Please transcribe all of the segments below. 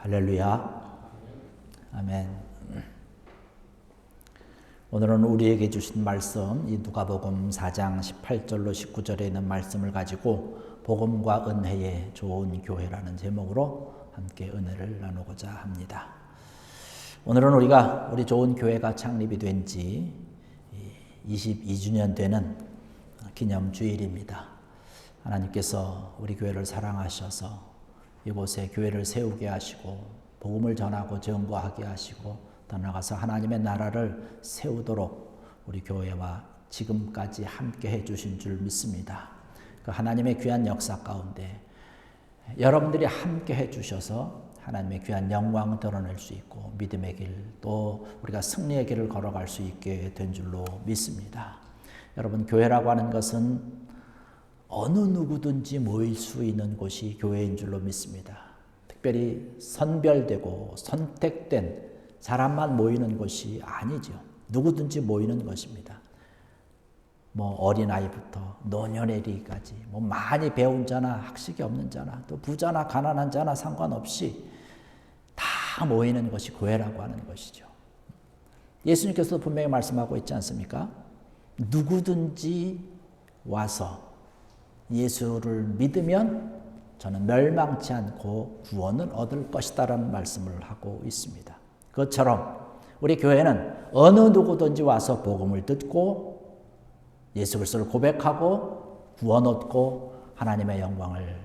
할렐루야. 아멘. 오늘은 우리에게 주신 말씀, 이 누가복음 4장 18절로 19절에 있는 말씀을 가지고 복음과 은혜의 좋은 교회라는 제목으로 함께 은혜를 나누고자 합니다. 오늘은 우리 좋은 교회가 창립이 된 지 22주년 되는 기념주일입니다. 하나님께서 우리 교회를 사랑하셔서 이곳에 교회를 세우게 하시고 복음을 전하고 증거하게 하시고 더 나아가서 하나님의 나라를 세우도록 우리 교회와 지금까지 함께 해주신 줄 믿습니다. 그 하나님의 귀한 역사 가운데 여러분들이 함께 해주셔서 하나님의 귀한 영광을 드러낼 수 있고 믿음의 길, 또 우리가 승리의 길을 걸어갈 수 있게 된 줄로 믿습니다. 여러분, 교회라고 하는 것은 어느 누구든지 모일 수 있는 곳이 교회인 줄로 믿습니다. 특별히 선별되고 선택된 사람만 모이는 곳이 아니죠. 누구든지 모이는 것입니다. 어린아이부터 노년에 이르기까지 많이 배운 자나 학식이 없는 자나 또 부자나 가난한 자나 상관없이 다 모이는 것이 교회라고 하는 것이죠. 예수님께서도 분명히 말씀하고 있지 않습니까? 누구든지 와서 예수를 믿으면 저는 멸망치 않고 구원을 얻을 것이다라는 말씀을 하고 있습니다. 그것처럼 우리 교회는 어느 누구든지 와서 복음을 듣고 예수 그리스도를 고백하고 구원 얻고 하나님의 영광을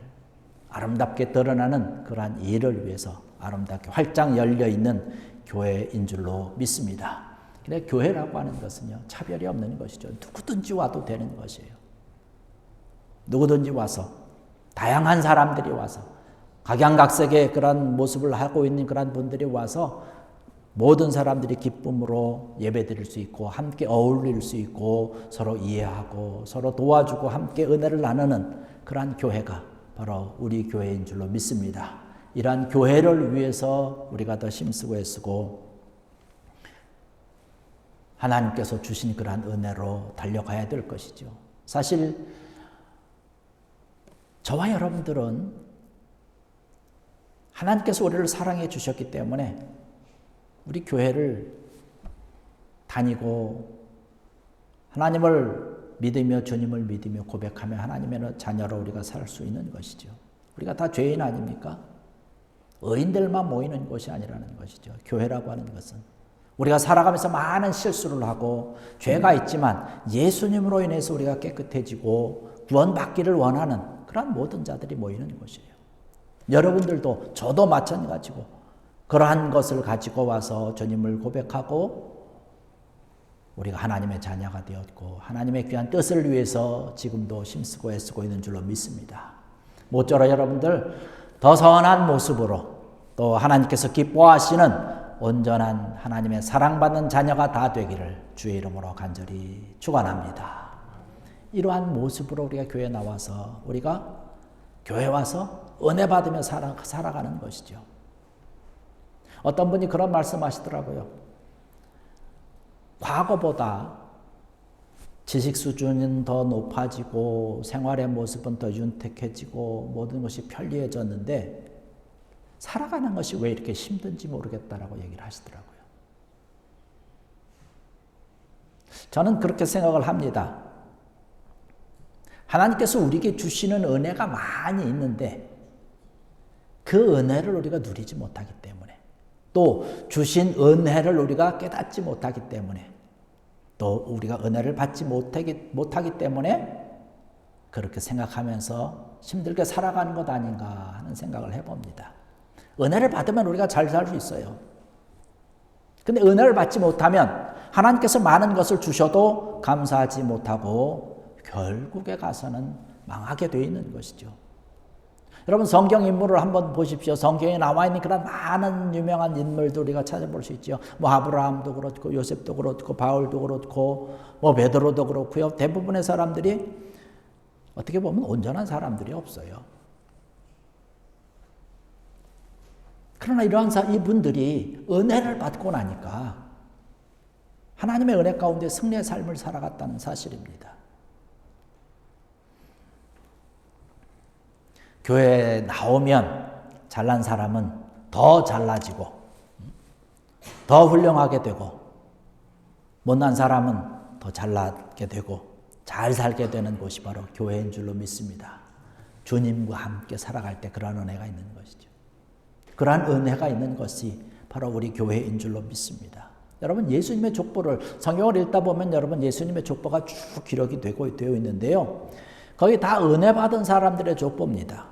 아름답게 드러나는 그러한 일을 위해서 아름답게 활짝 열려있는 교회인 줄로 믿습니다. 근데 교회라고 하는 것은요, 차별이 없는 것이죠. 누구든지 와도 되는 것이에요. 누구든지 와서, 다양한 사람들이 와서, 각양각색의 그런 모습을 하고 있는 그런 분들이 와서 모든 사람들이 기쁨으로 예배드릴 수 있고 함께 어울릴 수 있고 서로 이해하고 서로 도와주고 함께 은혜를 나누는 그러한 교회가 바로 우리 교회인 줄로 믿습니다. 이러한 교회를 위해서 우리가 더 힘쓰고 애쓰고 하나님께서 주신 그러한 은혜로 달려가야 될 것이죠. 사실 저와 여러분들은 하나님께서 우리를 사랑해 주셨기 때문에 우리 교회를 다니고 하나님을 믿으며 주님을 믿으며 고백하며 하나님의 자녀로 우리가 살 수 있는 것이죠. 우리가 다 죄인 아닙니까? 의인들만 모이는 곳이 아니라는 것이죠. 교회라고 하는 것은 우리가 살아가면서 많은 실수를 하고 죄가 있지만 예수님으로 인해서 우리가 깨끗해지고 구원받기를 원하는 그런 모든 자들이 모이는 곳이에요. 여러분들도 저도 마찬가지고 그러한 것을 가지고 와서 주님을 고백하고 우리가 하나님의 자녀가 되었고 하나님의 귀한 뜻을 위해서 지금도 힘쓰고 애쓰고 있는 줄로 믿습니다. 모쪼록 여러분들 더 선한 모습으로 또 하나님께서 기뻐하시는 온전한 하나님의 사랑받는 자녀가 다 되기를 주의 이름으로 간절히 축원합니다. 이러한 모습으로 우리가 교회에 나와서 우리가 교회 와서 은혜 받으며 살아가는 것이죠. 어떤 분이 그런 말씀하시더라고요. 과거보다 지식 수준은 더 높아지고 생활의 모습은 더 윤택해지고 모든 것이 편리해졌는데 살아가는 것이 왜 이렇게 힘든지 모르겠다라고 얘기를 하시더라고요. 저는 그렇게 생각을 합니다. 하나님께서 우리에게 주시는 은혜가 많이 있는데 그 은혜를 우리가 누리지 못하기 때문에 또 주신 은혜를 우리가 깨닫지 못하기 때문에 또 우리가 은혜를 받지 못하기 때문에 그렇게 생각하면서 힘들게 살아가는 것 아닌가 하는 생각을 해봅니다. 은혜를 받으면 우리가 잘 살 수 있어요. 근데 은혜를 받지 못하면 하나님께서 많은 것을 주셔도 감사하지 못하고 결국에 가서는 망하게 되어 있는 것이죠. 여러분, 성경 인물을 한번 보십시오. 성경에 나와 있는 그런 많은 유명한 인물들 우리가 찾아볼 수 있죠. 아브라함도 그렇고 요셉도 그렇고 바울도 그렇고 베드로도 그렇고요. 대부분의 사람들이 어떻게 보면 온전한 사람들이 없어요. 그러나 이러한 이분들이 은혜를 받고 나니까 하나님의 은혜 가운데 승리의 삶을 살아갔다는 사실입니다. 교회에 나오면 잘난 사람은 더 잘나지고 더 훌륭하게 되고 못난 사람은 더 잘나게 되고 잘 살게 되는 곳이 바로 교회인 줄로 믿습니다. 주님과 함께 살아갈 때 그러한 은혜가 있는 것이죠. 그러한 은혜가 있는 것이 바로 우리 교회인 줄로 믿습니다. 여러분 예수님의 족보를 성경을 읽다 보면 여러분 예수님의 족보가 쭉 기록이 되어 있는데요. 거기 다 은혜 받은 사람들의 족보입니다.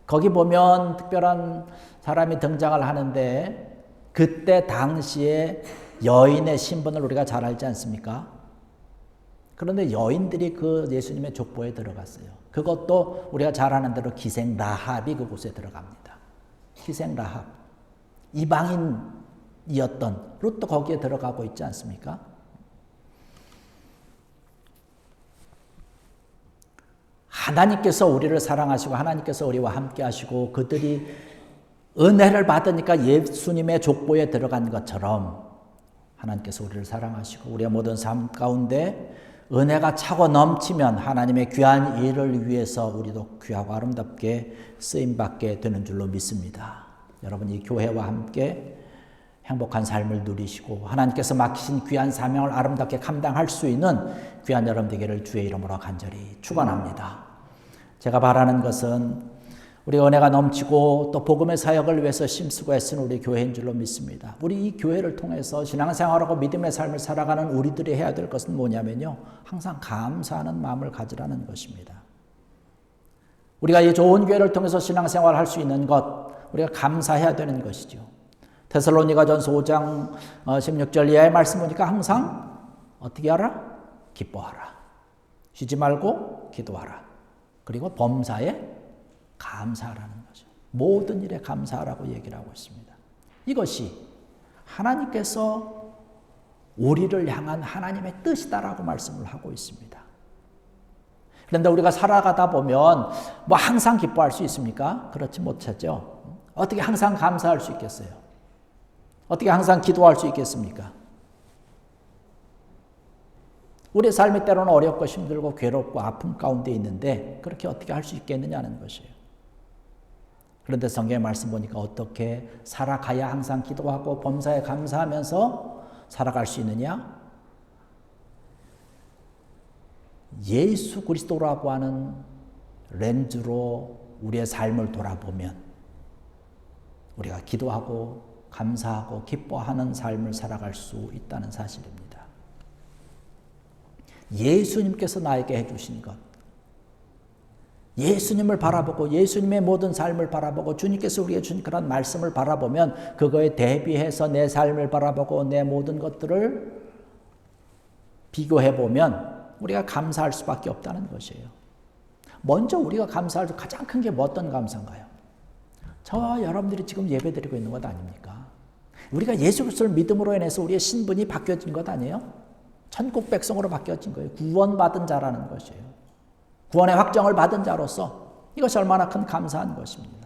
거기 보면 특별한 사람이 등장을 하는데 그때 당시에 여인의 신분을 우리가 잘 알지 않습니까? 그런데 여인들이 그 예수님의 족보에 들어갔어요. 그것도 우리가 잘 아는 대로 기생 라합이 그곳에 들어갑니다. 기생 라합. 이방인이었던 룻도 거기에 들어가고 있지 않습니까? 하나님께서 우리를 사랑하시고 하나님께서 우리와 함께 하시고 그들이 은혜를 받으니까 예수님의 족보에 들어간 것처럼 하나님께서 우리를 사랑하시고 우리의 모든 삶 가운데 은혜가 차고 넘치면 하나님의 귀한 일을 위해서 우리도 귀하고 아름답게 쓰임받게 되는 줄로 믿습니다. 여러분 이 교회와 함께 행복한 삶을 누리시고 하나님께서 맡기신 귀한 사명을 아름답게 감당할 수 있는 귀한 여러분 되기를 주의 이름으로 간절히 축원합니다. 제가 바라는 것은 우리 은혜가 넘치고 또 복음의 사역을 위해서 힘쓰고 애쓰는 우리 교회인 줄로 믿습니다. 우리 이 교회를 통해서 신앙생활하고 믿음의 삶을 살아가는 우리들이 해야 될 것은 뭐냐면요. 항상 감사하는 마음을 가지라는 것입니다. 우리가 이 좋은 교회를 통해서 신앙생활을 할 수 있는 것, 우리가 감사해야 되는 것이죠. 데살로니가전서 5장 16절 이하의 말씀 보니까 항상 어떻게 하라? 기뻐하라. 쉬지 말고 기도하라. 그리고 범사에 감사하라는 거죠. 모든 일에 감사하라고 얘기를 하고 있습니다. 이것이 하나님께서 우리를 향한 하나님의 뜻이다라고 말씀을 하고 있습니다. 그런데 우리가 살아가다 보면 뭐 항상 기뻐할 수 있습니까? 그렇지 못하죠. 어떻게 항상 감사할 수 있겠어요? 어떻게 항상 기도할 수 있겠습니까? 우리의 삶이 때로는 어렵고 힘들고 괴롭고 아픔 가운데 있는데 그렇게 어떻게 할 수 있겠느냐는 것이에요. 그런데 성경의 말씀 보니까 어떻게 살아가야 항상 기도하고 범사에 감사하면서 살아갈 수 있느냐? 예수 그리스도라고 하는 렌즈로 우리의 삶을 돌아보면 우리가 기도하고 감사하고 기뻐하는 삶을 살아갈 수 있다는 사실입니다. 예수님께서 나에게 해주신 것, 예수님을 바라보고 예수님의 모든 삶을 바라보고 주님께서 우리에게 준 그런 말씀을 바라보면 그거에 대비해서 내 삶을 바라보고 내 모든 것들을 비교해보면 우리가 감사할 수밖에 없다는 것이에요. 먼저 우리가 감사할 때 가장 큰 게 어떤 감사인가요? 저와 여러분들이 지금 예배드리고 있는 것 아닙니까? 우리가 예수 그리스도를 믿음으로 인해서 우리의 신분이 바뀌어진 것 아니에요? 천국 백성으로 바뀌어진 거예요. 구원받은 자라는 것이에요. 구원의 확정을 받은 자로서 이것이 얼마나 큰 감사한 것입니까?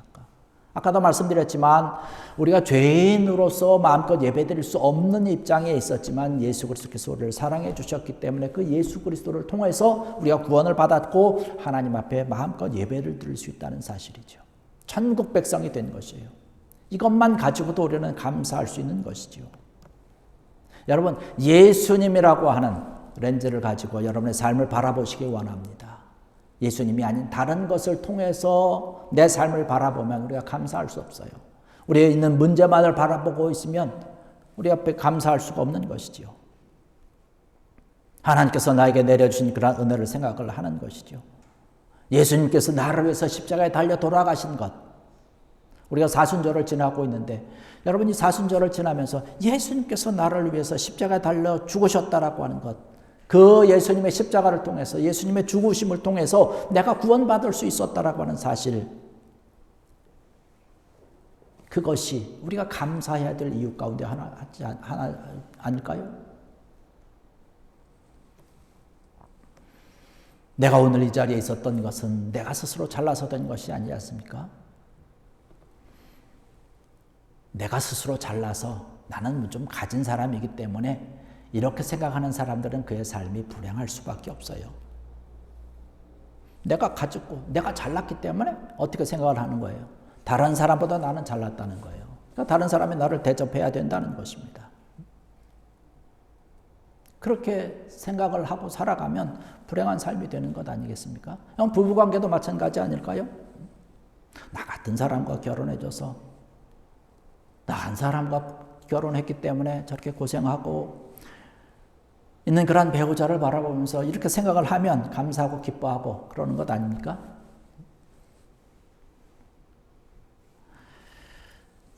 아까도 말씀드렸지만 우리가 죄인으로서 마음껏 예배드릴 수 없는 입장에 있었지만 예수 그리스도께서 우리를 사랑해 주셨기 때문에 그 예수 그리스도를 통해서 우리가 구원을 받았고 하나님 앞에 마음껏 예배를 드릴 수 있다는 사실이죠. 천국 백성이 된 것이에요. 이것만 가지고도 우리는 감사할 수 있는 것이죠. 여러분 예수님이라고 하는 렌즈를 가지고 여러분의 삶을 바라보시기 원합니다. 예수님이 아닌 다른 것을 통해서 내 삶을 바라보면 우리가 감사할 수 없어요. 우리에 있는 문제만을 바라보고 있으면 우리 앞에 감사할 수가 없는 것이지요. 하나님께서 나에게 내려주신 그런 은혜를 생각을 하는 것이죠. 예수님께서 나를 위해서 십자가에 달려 돌아가신 것. 우리가 사순절을 지나고 있는데 여러분이 사순절을 지나면서 예수님께서 나를 위해서 십자가에 달려 죽으셨다라고 하는 것. 그 예수님의 십자가를 통해서 예수님의 죽으심을 통해서 내가 구원받을 수 있었다라고 하는 사실. 그것이 우리가 감사해야 될 이유 가운데 하나 아닐까요? 내가 오늘 이 자리에 있었던 것은 내가 스스로 잘나서 된 것이 아니지 않습니까? 내가 스스로 잘나서 나는 좀 가진 사람이기 때문에 이렇게 생각하는 사람들은 그의 삶이 불행할 수밖에 없어요. 내가 가졌고 내가 잘났기 때문에 어떻게 생각을 하는 거예요? 다른 사람보다 나는 잘났다는 거예요. 그러니까 다른 사람이 나를 대접해야 된다는 것입니다. 그렇게 생각을 하고 살아가면 불행한 삶이 되는 것 아니겠습니까? 부부관계도 마찬가지 아닐까요? 나 같은 사람과 결혼해줘서 나한 사람과 결혼했기 때문에 저렇게 고생하고 있는 그런 배우자를 바라보면서 이렇게 생각을 하면 감사하고 기뻐하고 그러는 것 아닙니까?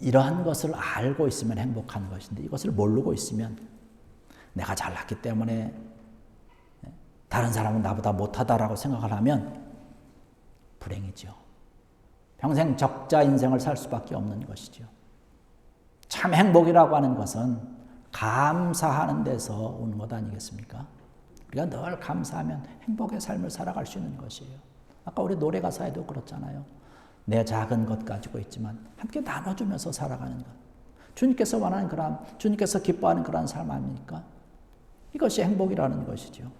이러한 것을 알고 있으면 행복한 것인데 이것을 모르고 있으면 내가 잘났기 때문에 다른 사람은 나보다 못하다라고 생각을 하면 불행이죠. 평생 적자 인생을 살 수밖에 없는 것이죠. 참 행복이라고 하는 것은 감사하는 데서 오는 것 아니겠습니까? 우리가 늘 감사하면 행복의 삶을 살아갈 수 있는 것이에요. 아까 우리 노래 가사에도 그렇잖아요. 내 작은 것 가지고 있지만 함께 나눠주면서 살아가는 것. 주님께서 원하는 그런, 주님께서 기뻐하는 그런 삶 아닙니까? 이것이 행복이라는 것이죠.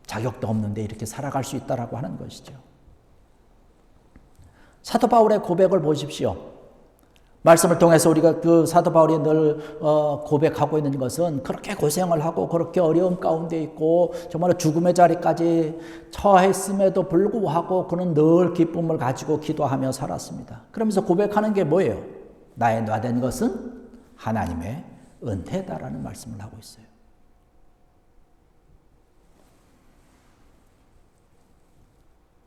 자격도 없는데 이렇게 살아갈 수 있다라고 하는 것이죠. 사도 바울의 고백을 보십시오. 말씀을 통해서 우리가 그 사도 바울이 늘 고백하고 있는 것은 그렇게 고생을 하고 그렇게 어려움 가운데 있고 정말 죽음의 자리까지 처했음에도 불구하고 그는 늘 기쁨을 가지고 기도하며 살았습니다. 그러면서 고백하는 게 뭐예요? 나의 나된 것은 하나님의 은혜다라는 말씀을 하고 있어요.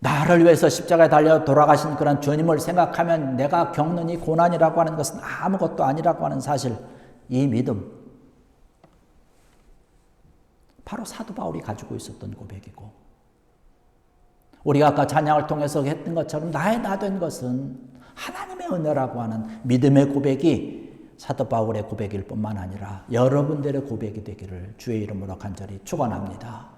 나를 위해서 십자가에 달려 돌아가신 그런 주님을 생각하면 내가 겪는 이 고난이라고 하는 것은 아무것도 아니라고 하는 사실, 이 믿음, 바로 사도 바울이 가지고 있었던 고백이고, 우리가 아까 찬양을 통해서 했던 것처럼 나의 나된 것은 하나님의 은혜라고 하는 믿음의 고백이 사도 바울의 고백일 뿐만 아니라 여러분들의 고백이 되기를 주의 이름으로 간절히 축원합니다.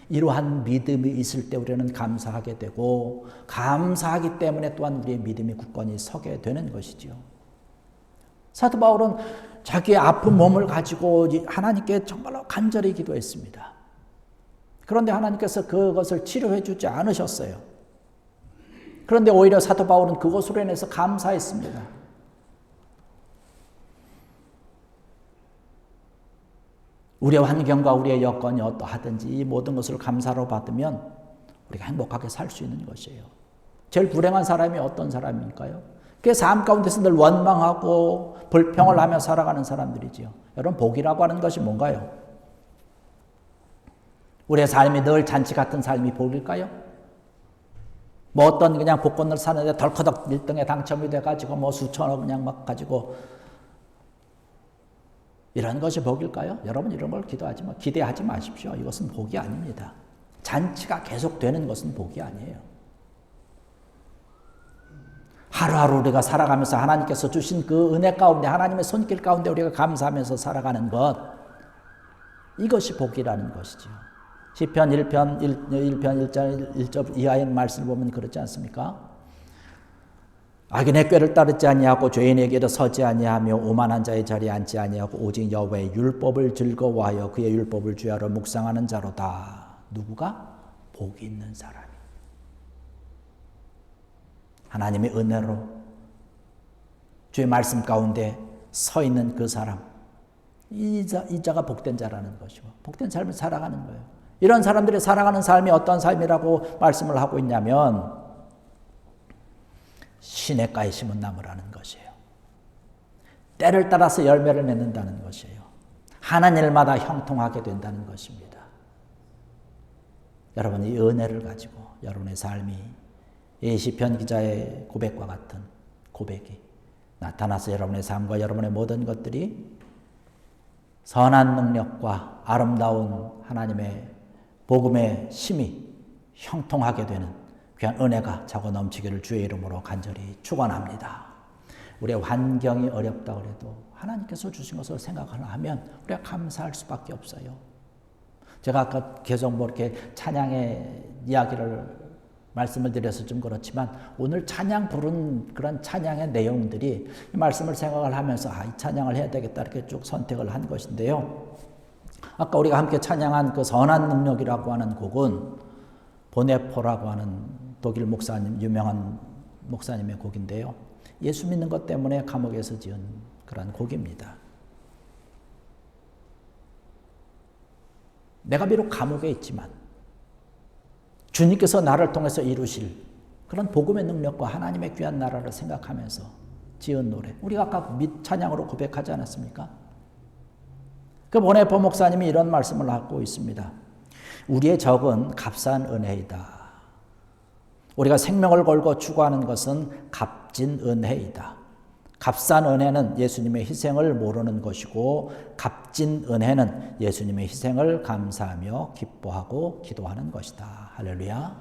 이러한 믿음이 있을 때 우리는 감사하게 되고 감사하기 때문에 또한 우리의 믿음이 굳건히 서게 되는 것이지요. 사도 바울은 자기의 아픈 몸을 가지고 하나님께 정말로 간절히 기도했습니다. 그런데 하나님께서 그것을 치료해 주지 않으셨어요. 그런데 오히려 사도 바울은 그것으로 인해서 감사했습니다. 우리의 환경과 우리의 여건이 어떠하든지 이 모든 것을 감사로 받으면 우리가 행복하게 살 수 있는 것이에요. 제일 불행한 사람이 어떤 사람일까요? 그 삶 가운데서 늘 원망하고 불평을 하며 살아가는 사람들이지요. 여러분, 복이라고 하는 것이 뭔가요? 우리의 삶이 늘 잔치 같은 삶이 복일까요? 뭐 어떤 그냥 복권을 사는데 덜커덕 1등에 당첨이 돼가지고 뭐 수천억 그냥 막 가지고 이런 것이 복일까요? 여러분, 이런 걸 기대하지 마십시오. 이것은 복이 아닙니다. 잔치가 계속되는 것은 복이 아니에요. 하루하루 우리가 살아가면서 하나님께서 주신 그 은혜 가운데, 하나님의 손길 가운데 우리가 감사하면서 살아가는 것, 이것이 복이라는 것이죠. 시편 1편 1절 이하의 말씀을 보면 그렇지 않습니까? 악인의 꾀를 따르지 아니하고 죄인에게도 서지 아니하며 오만한 자의 자리에 앉지 아니하고 오직 여호와의 율법을 즐거워하여 그의 율법을 주야로 묵상하는 자로다. 누구가? 복이 있는 사람이. 하나님의 은혜로 주의 말씀 가운데 서 있는 그 사람, 이 자가 복된 자라는 것이고 복된 삶을 살아가는 거예요. 이런 사람들이 살아가는 삶이 어떤 삶이라고 말씀을 하고 있냐면 시냇가에 심은 나무라는 것이에요. 때를 따라서 열매를 맺는다는 것이에요. 하는 일마다 형통하게 된다는 것입니다. 여러분, 이 은혜를 가지고 여러분의 삶이 이 시편 기자의 고백과 같은 고백이 나타나서 여러분의 삶과 여러분의 모든 것들이 선한 능력과 아름다운 하나님의 복음의 힘이 형통하게 되는 귀한 은혜가 차고 넘치기를 주의 이름으로 간절히 축원합니다. 우리의 환경이 어렵다 그래도 하나님께서 주신 것을 생각을 하면 우리가 감사할 수밖에 없어요. 제가 아까 계속 이렇게 찬양의 이야기를 말씀을 드려서 좀 그렇지만 오늘 찬양 부른 그런 찬양의 내용들이 이 말씀을 생각을 하면서 이 찬양을 해야 되겠다 이렇게 쭉 선택을 한 것인데요. 아까 우리가 함께 찬양한 그 선한 능력이라고 하는 곡은 보네포라고 하는 독일 목사님, 유명한 목사님의 곡인데요. 예수 믿는 것 때문에 감옥에서 지은 그런 곡입니다. 내가 비록 감옥에 있지만 주님께서 나를 통해서 이루실 그런 복음의 능력과 하나님의 귀한 나라를 생각하면서 지은 노래. 우리가 아까 찬양으로 고백하지 않았습니까? 그 보네포 목사님이 이런 말씀을 하고 있습니다. 우리의 적은 값싼 은혜이다. 우리가 생명을 걸고 추구하는 것은 값진 은혜이다. 값싼 은혜는 예수님의 희생을 모르는 것이고 값진 은혜는 예수님의 희생을 감사하며 기뻐하고 기도하는 것이다. 할렐루야.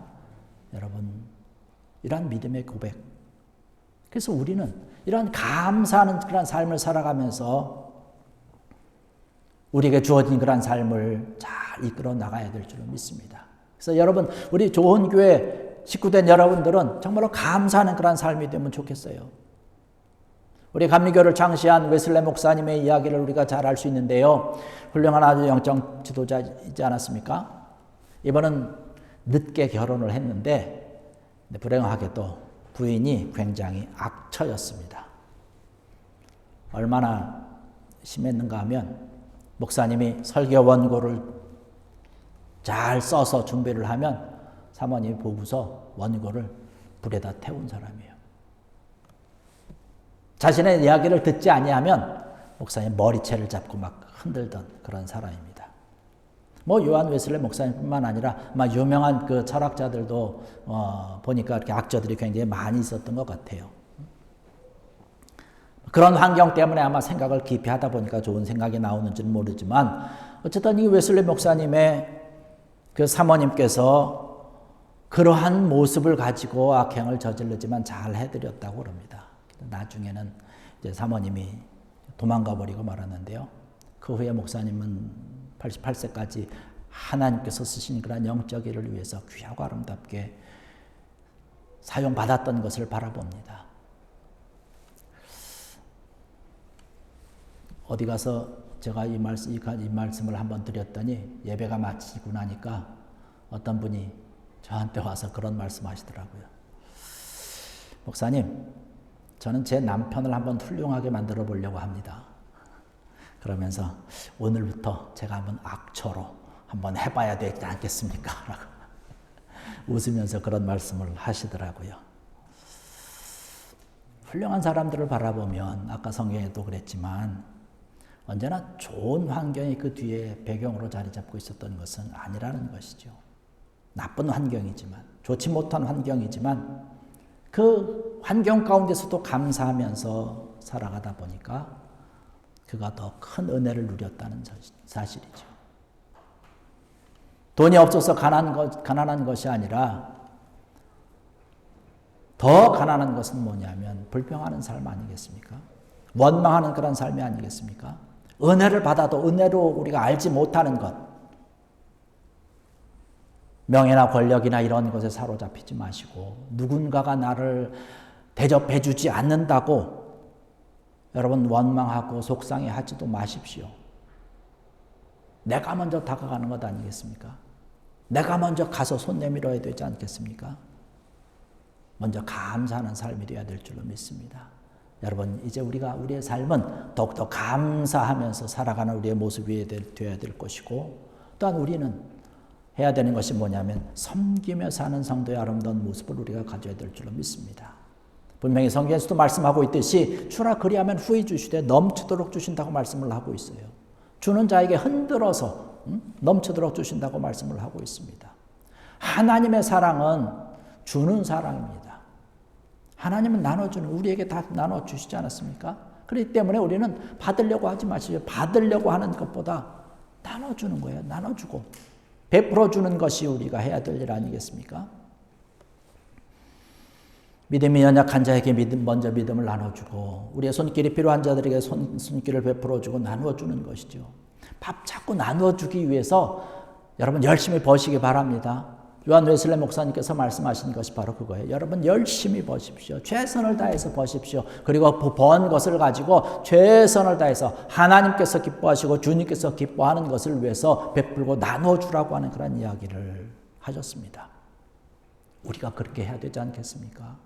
여러분, 이러한 믿음의 고백. 그래서 우리는 이러한 감사하는 그런 삶을 살아가면서 우리에게 주어진 그런 삶을 잘 이끌어 나가야 될 줄을 믿습니다. 그래서 여러분, 우리 좋은 교회 식구된 여러분들은 정말로 감사하는 그런 삶이 되면 좋겠어요. 우리 감리교를 창시한 웨슬레 목사님의 이야기를 우리가 잘 알 수 있는데요. 훌륭한 아주 영적 지도자이지 않았습니까? 이번은 늦게 결혼을 했는데 불행하게도 부인이 굉장히 악처였습니다. 얼마나 심했는가 하면 목사님이 설교 원고를 잘 써서 준비를 하면 사모님이 보고서 원고를 불에다 태운 사람이에요. 자신의 이야기를 듣지 아니하면 목사님 머리채를 잡고 막 흔들던 그런 사람입니다. 요한 웨슬레 목사님뿐만 아니라 아마 유명한 그 철학자들도 보니까 이렇게 악저들이 굉장히 많이 있었던 것 같아요. 그런 환경 때문에 아마 생각을 깊이 하다 보니까 좋은 생각이 나오는지는 모르지만 어쨌든 이 웨슬레 목사님의 그 사모님께서 그러한 모습을 가지고 악행을 저질르지만 잘 해드렸다고 그럽니다. 나중에는 이제 사모님이 도망가 버리고 말았는데요. 그 후에 목사님은 88세까지 하나님께서 쓰신 그런 영적 일을 위해서 귀하고 아름답게 사용받았던 것을 바라봅니다. 어디 가서 제가 이 말씀을 한번 드렸더니 예배가 마치고 나니까 어떤 분이 저한테 와서 그런 말씀 하시더라고요. 목사님, 저는 제 남편을 한번 훌륭하게 만들어 보려고 합니다. 그러면서 오늘부터 제가 한번 악처로 한번 해봐야 되지 않겠습니까? 라고 웃으면서 그런 말씀을 하시더라고요. 훌륭한 사람들을 바라보면 아까 성경에도 그랬지만 언제나 좋은 환경이 그 뒤에 배경으로 자리 잡고 있었던 것은 아니라는 것이죠. 나쁜 환경이지만, 좋지 못한 환경이지만 그 환경 가운데서도 감사하면서 살아가다 보니까 그가 더 큰 은혜를 누렸다는 사실이죠. 돈이 없어서 가난한 것이 아니라 더 가난한 것은 뭐냐면 불평하는 삶 아니겠습니까? 원망하는 그런 삶이 아니겠습니까? 은혜를 받아도 은혜로 우리가 알지 못하는 것, 명예나 권력이나 이런 것에 사로잡히지 마시고 누군가가 나를 대접해 주지 않는다고 여러분 원망하고 속상해하지도 마십시오. 내가 먼저 다가가는 것 아니겠습니까? 내가 먼저 가서 손 내밀어야 되지 않겠습니까? 먼저 감사하는 삶이 되어야 될 줄로 믿습니다. 여러분, 이제 우리가 우리의 삶은 더욱더 감사하면서 살아가는 우리의 모습이 되어야 될 것이고, 또한 우리는 해야 되는 것이 뭐냐면 섬기며 사는 성도의 아름다운 모습을 우리가 가져야 될 줄로 믿습니다. 분명히 성경에서도 말씀하고 있듯이 주라 그리하면 후히 주시되 넘치도록 주신다고 말씀을 하고 있어요. 주는 자에게 흔들어서 넘치도록 주신다고 말씀을 하고 있습니다. 하나님의 사랑은 주는 사랑입니다. 하나님은 나눠주는, 우리에게 다 나눠주시지 않았습니까? 그렇기 때문에 우리는 받으려고 하지 마시고 받으려고 하는 것보다 나눠주는 거예요. 나눠주고 베풀어주는 것이 우리가 해야 될 일 아니겠습니까? 믿음이 연약한 자에게 먼저 믿음을 나눠주고 우리의 손길이 필요한 자들에게 손길을 베풀어주고 나누어주는 것이죠. 밥 자꾸 나누어주기 위해서 여러분 열심히 버시기 바랍니다. 요한 웨슬레 목사님께서 말씀하신 것이 바로 그거예요. 여러분 열심히 버십시오. 최선을 다해서 버십시오. 그리고 번 것을 가지고 최선을 다해서 하나님께서 기뻐하시고 주님께서 기뻐하는 것을 위해서 베풀고 나눠주라고 하는 그런 이야기를 하셨습니다. 우리가 그렇게 해야 되지 않겠습니까?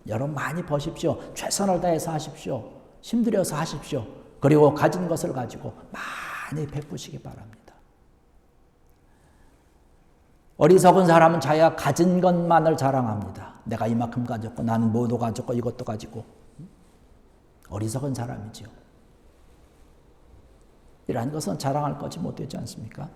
여러분 많이 버십시오. 최선을 다해서 하십시오. 힘들여서 하십시오. 그리고 가진 것을 가지고 많이 베푸시기 바랍니다. 어리석은 사람은 자기가 가진 것만을 자랑합니다. 내가 이만큼 가졌고 나는 뭐도 가졌고 이것도 가지고. 어리석은 사람이지요. 이러한 것은 자랑할 것이 못되지 않습니까?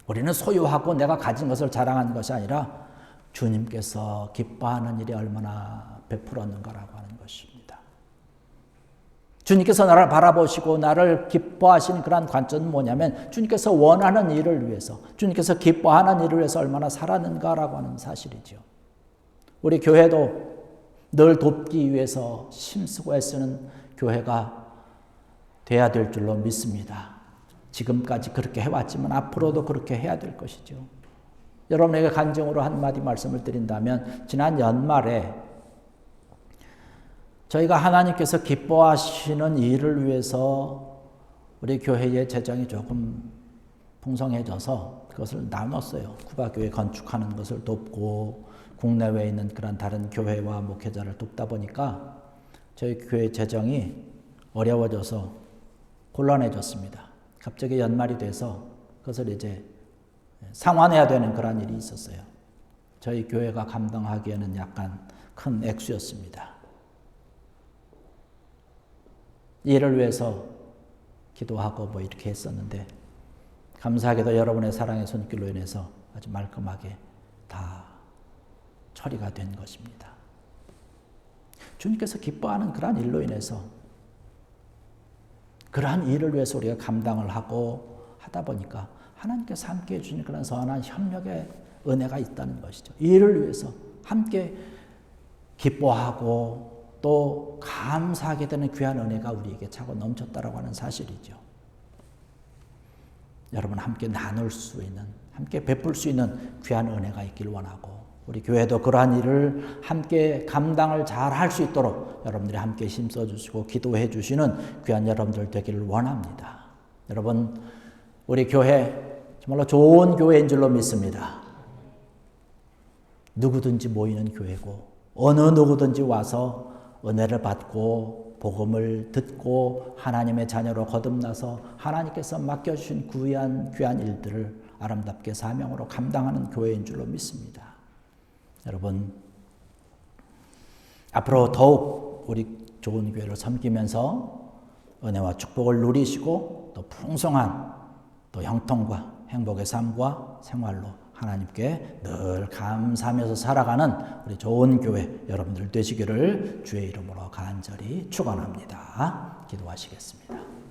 우리는 소유하고 내가 가진 것을 자랑하는 것이 아니라 주님께서 기뻐하는 일이 얼마나 베풀었는가라고 하는 것입니다. 주님께서 나를 바라보시고 나를 기뻐하시는 그런 관점은 뭐냐면 주님께서 원하는 일을 위해서, 주님께서 기뻐하는 일을 위해서 얼마나 살았는가라고 하는 사실이죠. 우리 교회도 늘 돕기 위해서 힘쓰고 애쓰는 교회가 돼야 될 줄로 믿습니다. 지금까지 그렇게 해왔지만 앞으로도 그렇게 해야 될 것이죠. 여러분에게 간증으로 한마디 말씀을 드린다면 지난 연말에 저희가 하나님께서 기뻐하시는 일을 위해서 우리 교회의 재정이 조금 풍성해져서 그것을 나눴어요. 쿠바교회 건축하는 것을 돕고 국내외에 있는 그런 다른 교회와 목회자를 돕다 보니까 저희 교회 재정이 어려워져서 곤란해졌습니다. 갑자기 연말이 돼서 그것을 이제 상환해야 되는 그런 일이 있었어요. 저희 교회가 감당하기에는 약간 큰 액수였습니다. 이를 위해서 기도하고 뭐 이렇게 했었는데 감사하게도 여러분의 사랑의 손길로 인해서 아주 말끔하게 다 처리가 된 것입니다. 주님께서 기뻐하는 그러한 일로 인해서 그러한 일을 위해서 우리가 감당을 하고 하다 보니까 하나님께서 함께해 주시는 그런 선한 협력의 은혜가 있다는 것이죠. 이 일을 위해서 함께 기뻐하고 또 감사하게 되는 귀한 은혜가 우리에게 차고 넘쳤다라고 하는 사실이죠. 여러분 함께 나눌 수 있는, 함께 베풀 수 있는 귀한 은혜가 있길 원하고 우리 교회도 그러한 일을 함께 감당을 잘 할 수 있도록 여러분들이 함께 힘써 주시고 기도해 주시는 귀한 여러분들 되기를 원합니다. 여러분 우리 교회 정말로 좋은 교회인 줄로 믿습니다. 누구든지 모이는 교회고 어느 누구든지 와서 은혜를 받고 복음을 듣고 하나님의 자녀로 거듭나서 하나님께서 맡겨주신 귀한 일들을 아름답게 사명으로 감당하는 교회인 줄로 믿습니다. 여러분 앞으로 더욱 우리 좋은 교회를 섬기면서 은혜와 축복을 누리시고 또 풍성한 또 형통과 행복의 삶과 생활로 하나님께 늘 감사하면서 살아가는 우리 좋은 교회 여러분들 되시기를 주의 이름으로 간절히 축원합니다. 기도하시겠습니다.